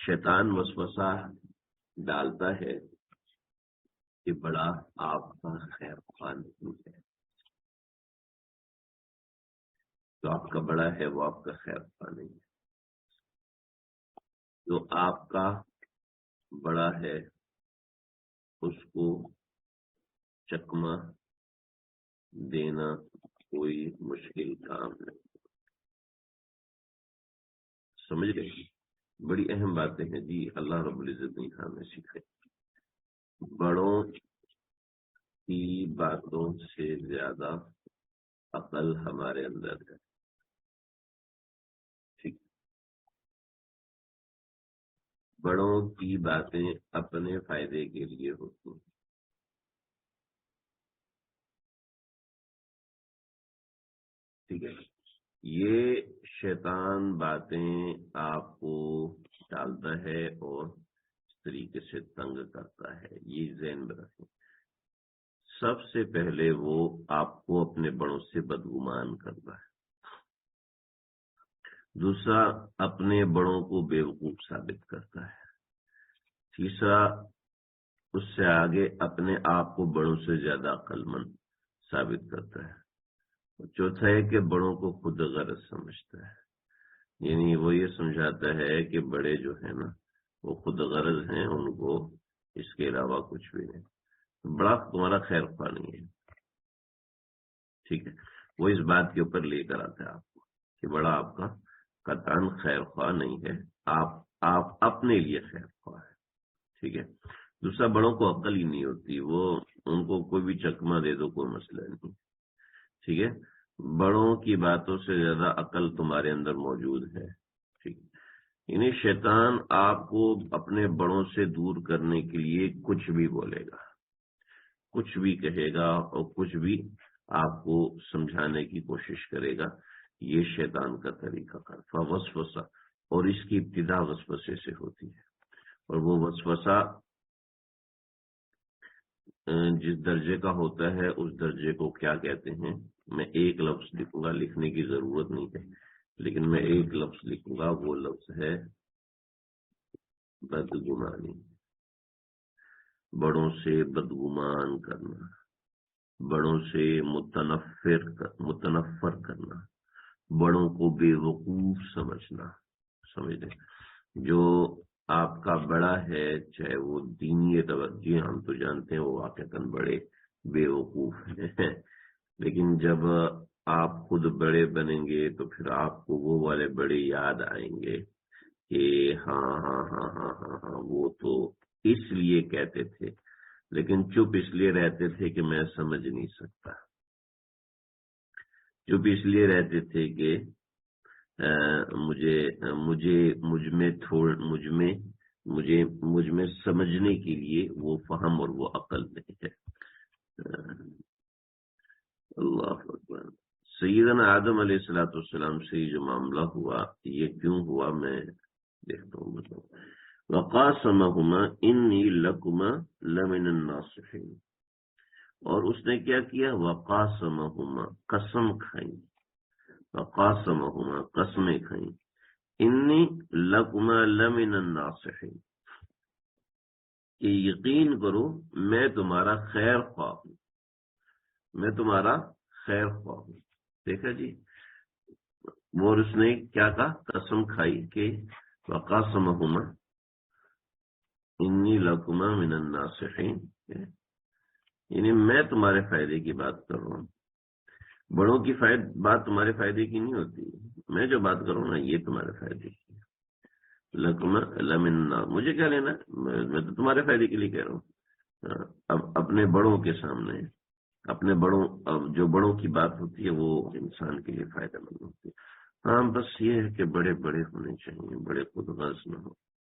شیطان وسوسہ ڈالتا ہے کہ بڑا آپ کا خیر خواہ نہیں ہے، جو آپ کا بڑا ہے وہ آپ کا خیر خواہ نہیں ہے، جو آپ کا بڑا ہے اس کو چکمہ دینا کوئی مشکل کام نہیں۔ سمجھ گئے؟ بڑی اہم باتیں ہیں جی، اللہ رب العزت نے ہمیں سکھائی۔ بڑوں کی باتوں سے زیادہ عقل ہمارے اندر ہے، ٹھیک؟ بڑوں کی باتیں اپنے فائدے کے لیے ہوتی ہیں، ٹھیک ہے؟ یہ شیطان باتیں آپ کو ڈالتا ہے اور اس طریقے سے تنگ کرتا ہے، یہ ذہن میں رکھیں۔ سب سے پہلے وہ آپ کو اپنے بڑوں سے بدگمان کرتا ہے، دوسرا اپنے بڑوں کو بیوقوف ثابت کرتا ہے، تیسرا اس سے آگے اپنے آپ کو بڑوں سے زیادہ عقل مند ثابت کرتا ہے، چوتھا ہے کہ بڑوں کو خود غرض سمجھتا ہے، یعنی وہ یہ سمجھاتا ہے کہ بڑے جو ہیں نا وہ خود غرض ہیں، ان کو اس کے علاوہ کچھ بھی نہیں، بڑا تمہارا خیر خواہ نہیں ہے، ٹھیک ہے؟ وہ اس بات کے اوپر لے کر آتا ہے آپ کو کہ بڑا آپ کا قطعاً خیر خواہ نہیں ہے، آپ اپنے لیے خیر خواہ ہے، ٹھیک ہے؟ دوسرا بڑوں کو عقل ہی نہیں ہوتی، وہ ان کو کوئی بھی چکمہ دے دو کوئی مسئلہ نہیں، ٹھیک ہے؟ بڑوں کی باتوں سے زیادہ عقل تمہارے اندر موجود ہے، ٹھیک؟ یعنی شیطان آپ کو اپنے بڑوں سے دور کرنے کے لیے کچھ بھی بولے گا، کچھ بھی کہے گا اور کچھ بھی آپ کو سمجھانے کی کوشش کرے گا، یہ شیطان کا طریقہ کار وسوسہ، اور اس کی ابتدا وسوسے سے ہوتی ہے، اور وہ وسوسہ جس درجے کا ہوتا ہے اس درجے کو کیا کہتے ہیں، میں ایک لفظ لکھوں گا، لکھنے کی ضرورت نہیں ہے لیکن میں ایک لفظ لکھوں گا، وہ لفظ ہے بدگمانی، بڑوں سے بدگمان کرنا، بڑوں سے متنفر کرنا، بڑوں کو بے وقوف سمجھنا، سمجھ لیں؟ جو آپ کا بڑا ہے چاہے وہ دینی اعتبار، جی ہم تو جانتے ہیں وہ واقعتاً بڑے بے وقوف ہیں، لیکن جب آپ خود بڑے بنیں گے تو پھر آپ کو وہ والے بڑے یاد آئیں گے کہ ہاں ہاں ہاں ہاں ہاں ہاں وہ تو اس لیے کہتے تھے، لیکن چپ اس لیے رہتے تھے کہ میں سمجھ نہیں سکتا، چپ اس لیے رہتے تھے کہ مجھ میں سمجھنے کے لیے وہ فہم اور وہ عقل نہیں ہے۔ اللہ اکبر۔ سیدنا آدم علیہ السلام سے یہ جو معاملہ ہوا، یہ کیوں ہوا میں دیکھتا ہوں، وقاسمہما انی لکما لمن الناصحین، اور اس نے کیا کیا، وقاسمہما قسم کھائی، وقاسمہما قسمیں کھائیں، انی لکما لمن الناصحین، کہ یقین کرو میں تمہارا خیر خواہ ہوں، میں تمہارا خیر خواہ ہوں۔ دیکھا جی، اور اس نے کیا کہا، قسم کھائی کہ وقاسمہما انی لکما من الناصحین، یعنی میں تمہارے فائدے کی بات کر رہا ہوں، بڑوں کی بات تمہارے فائدے کی نہیں ہوتی، میں جو بات کروں نا یہ تمہارے فائدے کی ہے، لکما لمن، مجھے کیا لینا، میں تو تمہارے فائدے کے لیے کہہ رہا ہوں۔ اب اپنے بڑوں کے سامنے، اپنے بڑوں، جو بڑوں کی بات ہوتی ہے وہ انسان کے لیے فائدہ مند ہوتی ہے، ہاں بس یہ ہے کہ بڑے بڑے ہونے چاہیے، بڑے خود غرض نہ ہو،